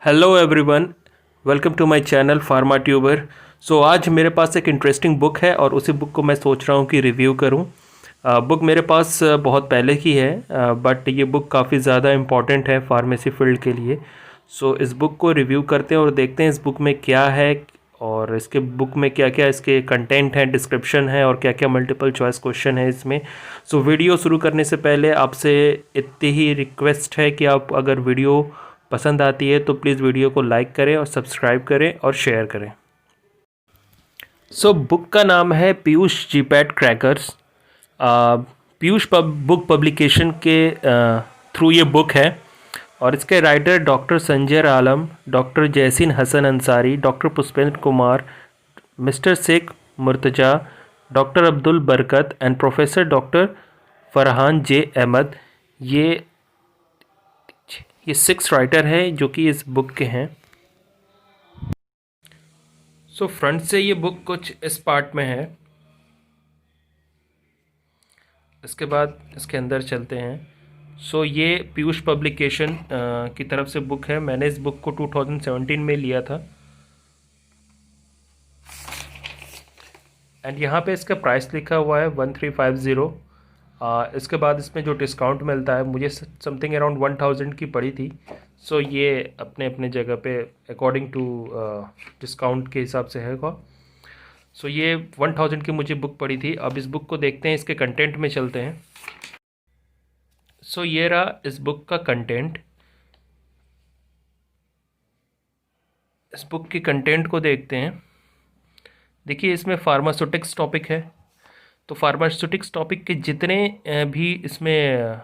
Hello everyone, welcome to my channel Pharma Tuber. आज मेरे पास एक इंटरेस्टिंग बुक है और उसी बुक को मैं सोच रहा हूँ कि रिव्यू करूँ। बुक मेरे पास बहुत पहले की है, बट ये बुक काफ़ी ज़्यादा इम्पॉर्टेंट है फार्मेसी फील्ड के लिए। इस बुक को रिव्यू करते हैं और देखते हैं इस बुक में क्या है और इसके बुक में क्या क्या इसके कंटेंट है, डिस्क्रिप्शन है और क्या क्या मल्टीपल चॉइस क्वेश्चन है इसमें। वीडियो शुरू करने से पहले आपसे इतनी ही रिक्वेस्ट है कि आप अगर वीडियो पसंद आती है तो प्लीज़ वीडियो को लाइक करें और सब्सक्राइब करें और शेयर करें। बुक का नाम है Piyush GPAT crackers. Piyush book publication के थ्रू ये बुक है और इसके writer doctor Sanjay Alam, doctor Jasin Hasan Ansari, doctor Pushpendra Kumar, mister Sheikh Murtaza, doctor Abdul Barkat and professor doctor Farhan J Ahmad. ये 6 राइटर हैं जो कि इस बुक के हैं। फ्रंट से ये बुक कुछ इस पार्ट में है। इसके बाद इसके अंदर चलते हैं। ये पीयूष पब्लिकेशन की तरफ से बुक है। मैंने इस बुक को 2017 में लिया था एंड यहाँ पे इसका प्राइस लिखा हुआ है 1350। इसके बाद इसमें जो डिस्काउंट मिलता है, मुझे समथिंग अराउंड 1000 की पड़ी थी। ये अपने अपने जगह पे अकॉर्डिंग टू डिस्काउंट के हिसाब से है। ये 1000 की मुझे बुक पड़ी थी। अब इस बुक को देखते हैं, इसके कंटेंट में चलते हैं। ये रहा इस बुक का कंटेंट। इस बुक की कंटेंट को देखते हैं। देखिए, इसमें फार्मास्यूटिक्स टॉपिक है। तो फार्मास्यूटिक्स टॉपिक के जितने भी इसमें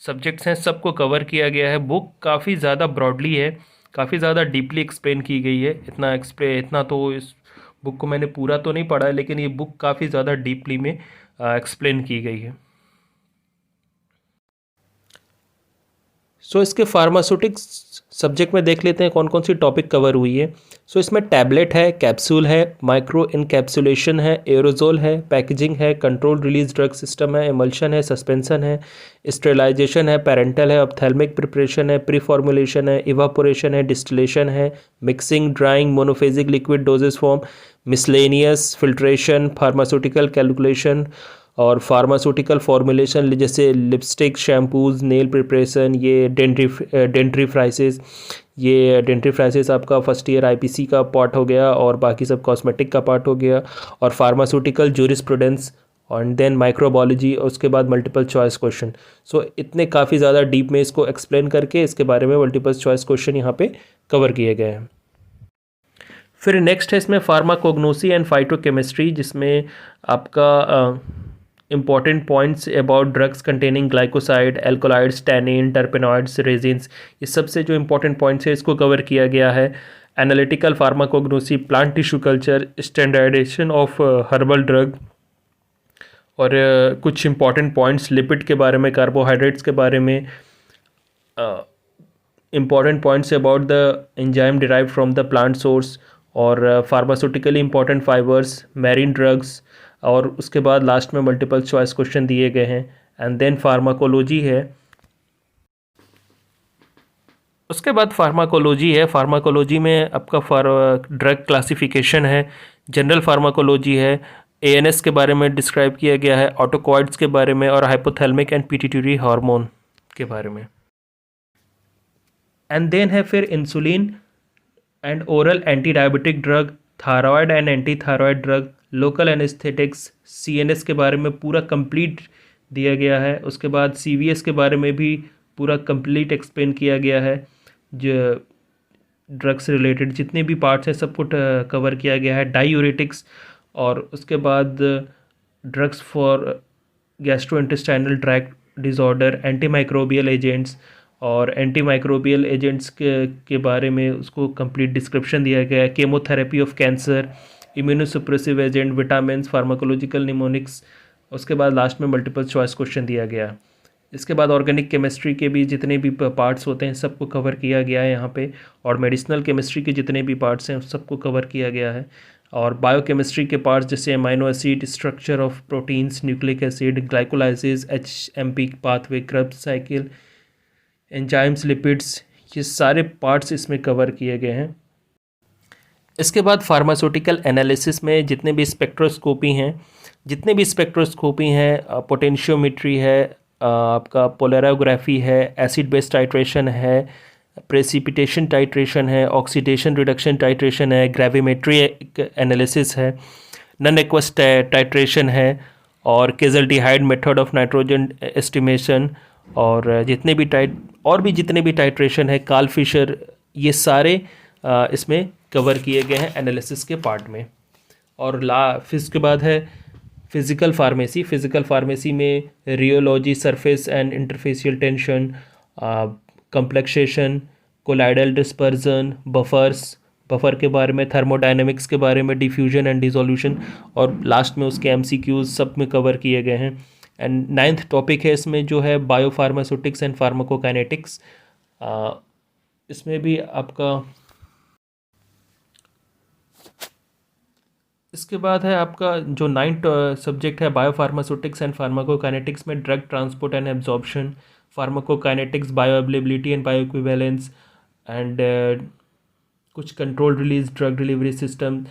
सब्जेक्ट्स हैं सबको कवर किया गया है। बुक काफ़ी ज़्यादा ब्रॉडली है, काफ़ी ज़्यादा डीपली एक्सप्लेन की गई है। इतना तो इस बुक को मैंने पूरा तो नहीं पढ़ा है, लेकिन ये बुक काफ़ी ज़्यादा डीपली में एक्सप्लेन की गई है। इसके फार्मास्यूटिक्स सब्जेक्ट में देख लेते हैं कौन कौन सी टॉपिक कवर हुई है। इसमें टैबलेट है, कैप्सूल है, माइक्रो इनकैप्सुलेशन है, एरोजोल है, पैकेजिंग है, कंट्रोल रिलीज ड्रग सिस्टम है, एमल्शन है, सस्पेंशन है, स्टेरिलाइजेशन है, पेरेंटल है, ऑप्थेल्मिक प्रिपरेशन है, प्री फॉर्मुलेशन है, इवापोरेशन है, डिस्टिलेशन है, mixing, drawing, monophasic liquid dosage form, miscellaneous, filtration, pharmaceutical calculation और फार्मास्यूटिकल फॉर्मुलेशन जैसे लिपस्टिक, शैम्पूज़, नेल प्रिपरेशन, ये डेंट्रीफ्राइसिस। ये डेंट्रीफ्राइसिस आपका फर्स्ट ईयर आईपीसी का पार्ट हो गया और बाकी सब कॉस्मेटिक का पार्ट हो गया। और फार्मास्यूटिकल जूरिस्प्रूडेंस और देन माइक्रोबायोलॉजी और उसके बाद मल्टीपल चॉइस क्वेश्चन। इतने काफ़ी ज़्यादा डीप में इसको एक्सप्लेन करके इसके बारे में मल्टीपल चॉइस क्वेश्चन यहाँ पे कवर किए गए हैं। फिर नेक्स्ट है इसमें फार्माकोग्नोसी एंड फाइटोकेमिस्ट्री, जिसमें आपका important points about drugs containing glycoside, alkaloids, tannin, terpenoids, resins, ये सबसे जो important points है इसको कवर किया गया है। Analytical pharmacognosy, plant tissue culture, standardisation of herbal drug और कुछ important points लिपिड के बारे में, कार्बोहाइड्रेट्स के बारे में, important points about the enzyme derived from the plant source और pharmaceutically important fibers, marine drugs और उसके बाद लास्ट में मल्टीपल चॉइस क्वेश्चन दिए गए हैं। एंड देन फार्माकोलॉजी है। उसके बाद फार्माकोलॉजी है। फार्माकोलॉजी में आपका ड्रग क्लासिफिकेशन है, जनरल फार्माकोलॉजी है, एएनएस के बारे में डिस्क्राइब किया गया है, ऑटोकॉइड्स के बारे में और हाइपोथैलेमिक एंड पिट्यूटरी हार्मोन के बारे में। एंड देन है फिर insulin and oral anti diabetic drug, thyroid and anti thyroid drug, local anaesthetics, CNS के बारे में पूरा कंप्लीट दिया गया है। उसके बाद सीवीएस के बारे में भी पूरा कंप्लीट एक्सप्लेन किया गया है। जो ड्रग्स रिलेटेड जितने भी पार्ट्स हैं सबको कवर किया गया है। डायूरेटिक्स और उसके बाद drugs for gastrointestinal tract disorder, antimicrobial agents और एंटीमाइक्रोबियल एजेंट्स के बारे में उसको कंप्लीट डिस्क्रिप्शन दिया गया है। Chemotherapy of cancer, immunosuppressive agent, vitamin, pharmacological mnemonics. उसके बाद लास्ट में मल्टीपल चॉइस क्वेश्चन दिया गया। इसके बाद ऑर्गेनिक केमिस्ट्री के भी जितने भी पार्ट्स होते हैं सबको कवर किया गया है यहाँ पे, और मेडिसिनल केमिस्ट्री के जितने भी पार्ट्स हैं उस सबको कवर किया गया है। और बायोकेमिस्ट्री के पार्ट्स जैसे amino acid, structure of proteins, nucleic acid, glycolysis, HMP pathway, Krebs cycle, enzymes, lipids, ये सारे पार्ट्स इसमें कवर किए गए हैं। इसके बाद फार्मास्यूटिकल एनालिसिस में जितने भी स्पेक्ट्रोस्कोपी हैं, पोटेंशियोमेट्री है, आपका पोलराग्राफी है, एसिड बेस टाइट्रेशन है, प्रेसिपिटेशन टाइट्रेशन है, ऑक्सीडेशन रिडक्शन टाइट्रेशन है, ग्रेविमेट्री एनालिसिस है, नॉन एक्वस टाइट्रेशन है, और केजल्डिहाइड मेथड ऑफ नाइट्रोजन एस्टिमेशन, और जितने भी टाइट्रेशन है, कार्ल फिशर, ये सारे इसमें कवर किए गए हैं एनालिसिस के पार्ट में। और फिर उसके बाद है फिज़िकल फार्मेसी में rheology, surface and interfacial tension, complexation, colloidal dispersion, buffer के बारे में, थर्मोडायनेमिक्स के बारे में, डिफ्यूजन एंड डिसोल्यूशन, और लास्ट में उसके एमसीक्यूज सब में कवर किए गए हैं। एंड 9th टॉपिक है इसमें जो है बायोफार्मास्यूटिक्स एंड फार्माकोकाइनेटिक्स। इसमें भी आपका इसके बाद है आपका जो 9th सब्जेक्ट है बायोफार्मास्यूटिक्स एंड फार्माकोकाइनेटिक्स में drug transport and absorption, pharmacokinetics, bioavailability and bioequivalence, and कुछ control release drug delivery system,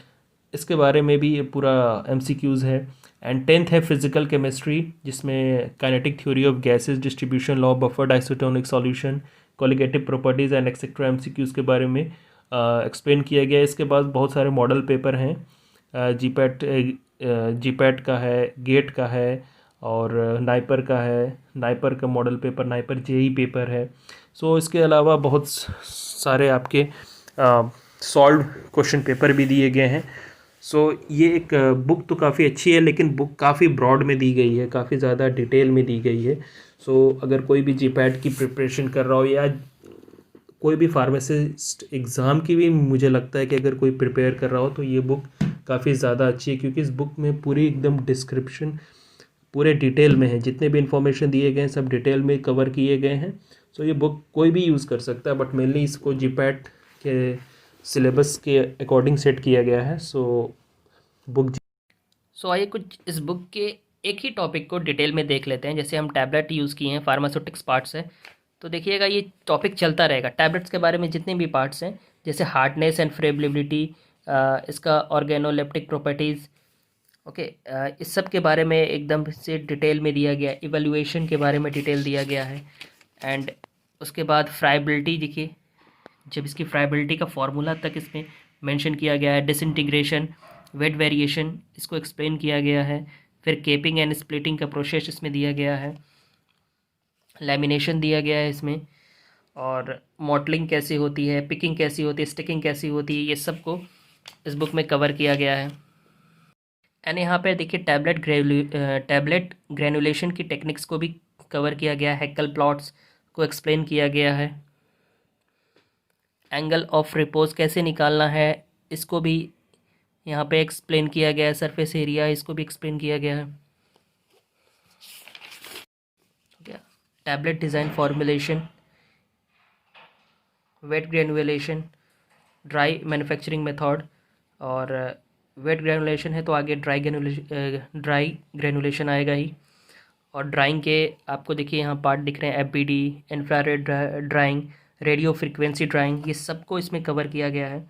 इसके बारे में भी ये पूरा एमसीक्यूज़ है। एंड 10th है फिजिकल केमिस्ट्री, जिसमें kinetic theory of gases, distribution law, buffer isotonic solution, colligative properties and etcetera MCQs के बारे में एक्सप्लेन किया गया है। इसके बाद बहुत सारे मॉडल पेपर हैं, जीपैट का है, गेट का है, और नाइपर का model paper, NIPER JEE paper है। सो इसके अलावा बहुत सारे आपके सॉल्व क्वेश्चन पेपर भी दिए गए हैं। सो ये एक बुक तो काफ़ी अच्छी है, लेकिन बुक काफ़ी ब्रॉड में दी गई है, काफ़ी ज़्यादा डिटेल में दी गई है। सो अगर कोई भी जीपैट की प्रिपरेशन कर रहा हो, या कोई भी फार्मासिस्ट एग्ज़ाम की भी मुझे लगता है कि अगर कोई प्रिपेयर कर रहा हो, तो ये बुक काफ़ी ज़्यादा अच्छी है, क्योंकि इस बुक में पूरी एकदम डिस्क्रिप्शन पूरे डिटेल में है, जितने भी इन्फॉर्मेशन दिए गए हैं सब डिटेल में कवर किए गए हैं। सो ये बुक कोई भी यूज़ कर सकता है, बट मेनली इसको जीपैट के सिलेबस के अकॉर्डिंग सेट किया गया है। सो आइए कुछ इस बुक के एक ही टॉपिक को डिटेल में देख लेते हैं। जैसे हम टैबलेट यूज़ किए हैं, फार्मास्यूटिक्स पार्ट्स है, तो देखिएगा ये टॉपिक चलता रहेगा। टैबलेट्स के बारे में जितने भी पार्ट्स हैं, जैसे हार्डनेस एंड फ्लेबिलिटी, इसका ऑर्गेनोलेप्टिक प्रॉपर्टीज़, ओके, इस सब के बारे में एकदम से डिटेल में दिया गया है। इवैल्यूएशन के बारे में डिटेल दिया गया है। एंड उसके बाद फ्राइबिलिटी, देखिए जब इसकी फ्राइबिलिटी का फॉर्मूला तक इसमें मेंशन किया गया है। डिसइंटीग्रेशन, वेट वेरिएशन, इसको एक्सप्लेन किया गया है। फिर केपिंग एंड स्प्लिटिंग का प्रोसेस इसमें दिया गया है। लैमिनेशन दिया गया है इसमें, और मॉडलिंग कैसे होती है, पिकिंग कैसी होती है, स्टिकिंग कैसी होती है, ये सब को इस बुक में कवर किया गया है। एंड यहाँ पे देखिए टैबलेट ग्रेनुलेशन की टेक्निक्स को भी कवर किया गया है। हेक्कल प्लॉट्स को एक्सप्लेन किया गया है। एंगल ऑफ रिपोज कैसे निकालना है, इसको भी यहाँ पे एक्सप्लेन किया गया है। सरफेस एरिया, इसको भी एक्सप्लेन किया गया है। Tablet design, formulation, wet granulation, dry manufacturing method, और वेट ग्रेनुलेशन है तो आगे ड्राई ग्रेनुलेशन आएगा ही। और ड्राइंग के आपको देखिए यहाँ पार्ट दिख रहे हैं, FBD, infrared drawing, radio frequency drawing, ये सबको इसमें कवर किया गया है।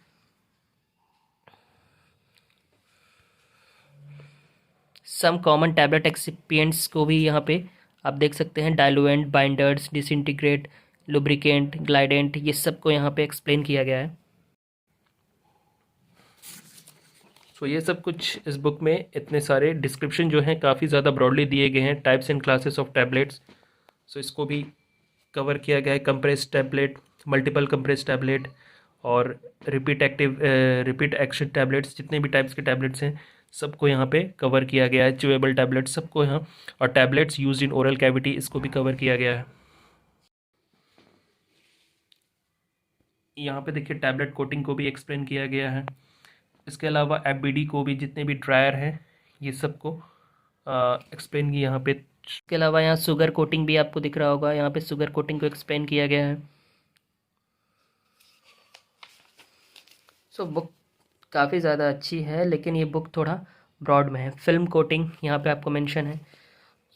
सम कॉमन टैबलेट एक्सिपिएंट्स को भी यहाँ पे आप देख सकते हैं। डाइलुएंट, बाइंडर्स, डिसइंटीग्रेट, लुब्रिकेंट, ग्लाइडेंट, ये सब को यहाँ पे एक्सप्लेन किया गया है। सो ये सब कुछ इस बुक में इतने सारे डिस्क्रिप्शन जो हैं काफ़ी ज़्यादा ब्रॉडली दिए गए हैं। Types and classes of tablets, so इसको भी कवर किया गया है। Compress tablet, multiple compress tablet, और रिपीट एक्शन टैबलेट्स, जितने भी टाइप्स के टैबलेट्स हैं सबको यहाँ पे कवर किया गया है। च्यूएबल टैबलेट्स सबको यहाँ, और tablets used in oral cavity, इसको भी कवर किया गया है। यहाँ पे देखिए टैबलेट कोटिंग को भी एक्सप्लेन किया गया है। इसके अलावा एफबीडी को भी, जितने भी ड्रायर हैं ये सबको एक्सप्लेन किया यहाँ पे। इसके अलावा यहाँ शुगर कोटिंग भी आपको दिख रहा होगा, यहाँ पे शुगर कोटिंग को एक्सप्लेन किया गया है। सो बुक काफ़ी ज़्यादा अच्छी है, लेकिन ये बुक थोड़ा ब्रॉड में है। फिल्म कोटिंग यहाँ पे आपको मेंशन है।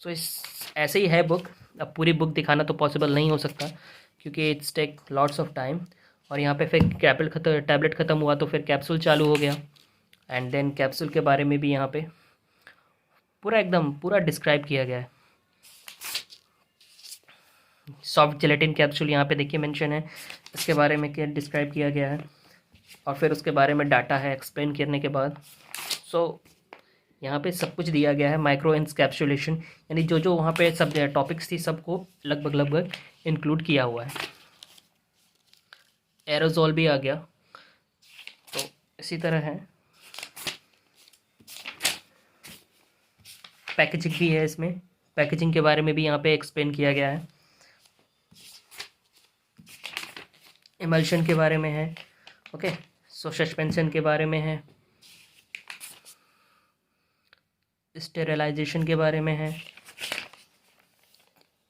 सो इस ऐसे ही है बुक। अब पूरी बुक दिखाना तो पॉसिबल नहीं हो सकता, क्योंकि it's take lots of time. और यहाँ पे फिर टैबलेट ख़त्म हुआ तो फिर कैप्सूल चालू हो गया, एंड देन कैप्सूल के बारे में भी यहाँ पे पूरा डिस्क्राइब किया गया है। सॉफ्ट जेलेटिन कैप्सूल यहाँ पे देखिए मेंशन है, इसके बारे में क्या डिस्क्राइब किया गया है, और फिर उसके बारे में डाटा है एक्सप्लेन करने के बाद। सो यहाँ पे सब कुछ दिया गया है। माइक्रो एनकैप्सुलेशन यानी जो जो वहाँ पे सब टॉपिक्स थी सबको लगभग इंक्लूड किया हुआ है। एरोजोल भी आ गया, तो इसी तरह है। पैकेजिंग भी है इसमें, पैकेजिंग के बारे में भी यहाँ पे एक्सप्लेन किया गया है। इमल्शन के बारे में है, ओके। सो सस्पेंशन के बारे में है, स्टेरिलाइजेशन के बारे में है,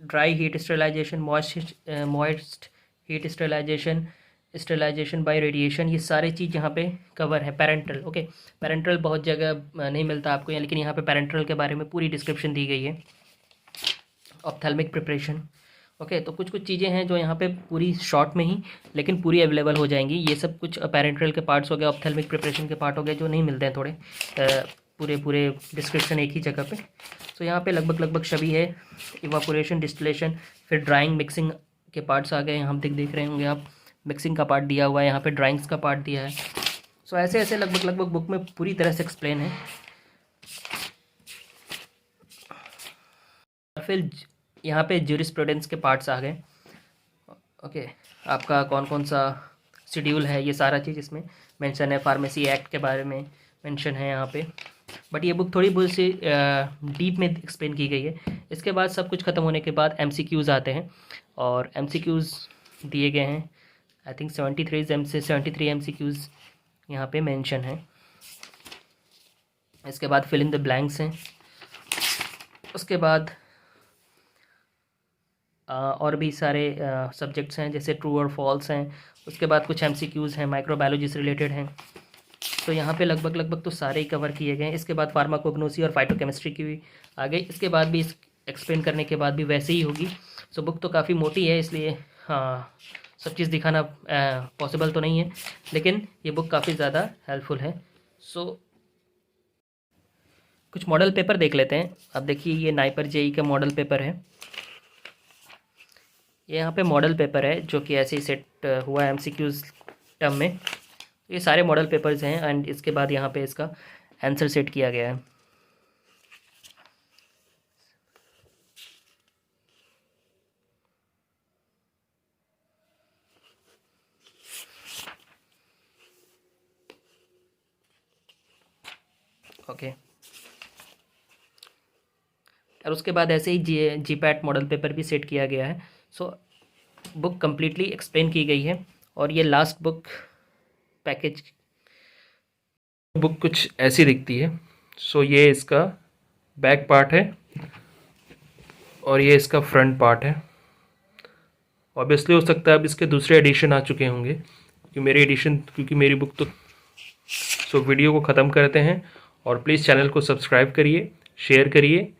dry heat sterilisation, moist heat sterilisation, sterilisation by radiation, ये सारे चीज़ यहाँ पे कवर है। Parental, okay. पैरेंटल बहुत जगह नहीं मिलता आपको यहाँ, लेकिन यहाँ पे पैरेंटल के बारे में पूरी डिस्क्रिप्शन दी गई है। Ophthalmic preparation, okay. तो कुछ कुछ चीज़ें हैं जो यहाँ पे पूरी शॉर्ट में ही लेकिन पूरी अवेलेबल हो जाएंगी। ये सब कुछ पैरेंटल के पार्ट्स हो गए, ऑप्थेल्मिक प्रिपरेशन के पार्ट हो गए जो नहीं मिलते हैं थोड़े, पूरे डिस्क्रिप्शन एक ही जगह पे। तो यहाँ पे लगभग सभी है। इवापोरेशन, डिस्टिलेशन, फिर ड्राइंग, मिक्सिंग के पार्ट्स आ गए। हम देख रहे होंगे आप, मिक्सिंग का पार्ट दिया हुआ है, यहाँ पे ड्राइंग्स का पार्ट दिया है। सो ऐसे लगभग बुक में पूरी तरह से एक्सप्लेन है। फिर यहाँ पे ज्यूरिस्प्रूडेंस के पार्ट्स आ गए, ओके। आपका कौन कौन सा शेड्यूल है, ये सारा चीज़ इसमें मेंशन है। फार्मेसी एक्ट के बारे में मेंशन है यहाँ पे, बट ये बुक थोड़ी बहुत सी डीप में एक्सप्लेन की गई है। इसके बाद सब कुछ ख़त्म होने के बाद MCQs आते हैं, और MCQs दिए गए हैं। आई थिंक 73 MCQs यहाँ पे मेंशन है। इसके बाद फिल इन द ब्लैंक्स हैं। उसके बाद और भी सारे सब्जेक्ट्स हैं, जैसे ट्रू और फॉल्स हैं। उसके बाद कुछ MCQs हैं, माइक्रोबायोलॉजी से रिलेटेड हैं। तो यहाँ पे लगभग तो सारे ही कवर किए गए हैं। इसके बाद फार्माकोग्नोसी और फाइटोकेमिस्ट्री की भी आ गई। इसके बाद भी एक्सप्लेन करने के बाद भी वैसे ही होगी। सो बुक तो काफ़ी मोटी है, इसलिए हाँ सब चीज़ दिखाना पॉसिबल तो नहीं है, लेकिन ये बुक काफ़ी ज़्यादा हेल्पफुल है। सो कुछ मॉडल पेपर देख लेते हैं। अब देखिए ये नाइपर JEE का मॉडल पेपर है। ये यहाँ पे मॉडल पेपर है जो कि ऐसे ही सेट हुआ है MCQs टर्म में। ये सारे मॉडल पेपर्स हैं, एंड इसके बाद यहाँ पे इसका आंसर सेट किया गया है। ओके। और उसके बाद ऐसे ही GPAT मॉडल पेपर भी सेट किया गया है। सो बुक कम्प्लीटली एक्सप्लेन की गई है। और ये लास्ट बुक पैकेज बुक कुछ ऐसी दिखती है। सो ये इसका बैक पार्ट है और ये इसका फ्रंट पार्ट है। ऑब्वियसली हो सकता है अब इसके दूसरे एडिशन आ चुके होंगे, क्योंकि मेरी बुक तो। सो वीडियो को ख़त्म करते हैं, और प्लीज़ चैनल को सब्सक्राइब करिए, शेयर करिए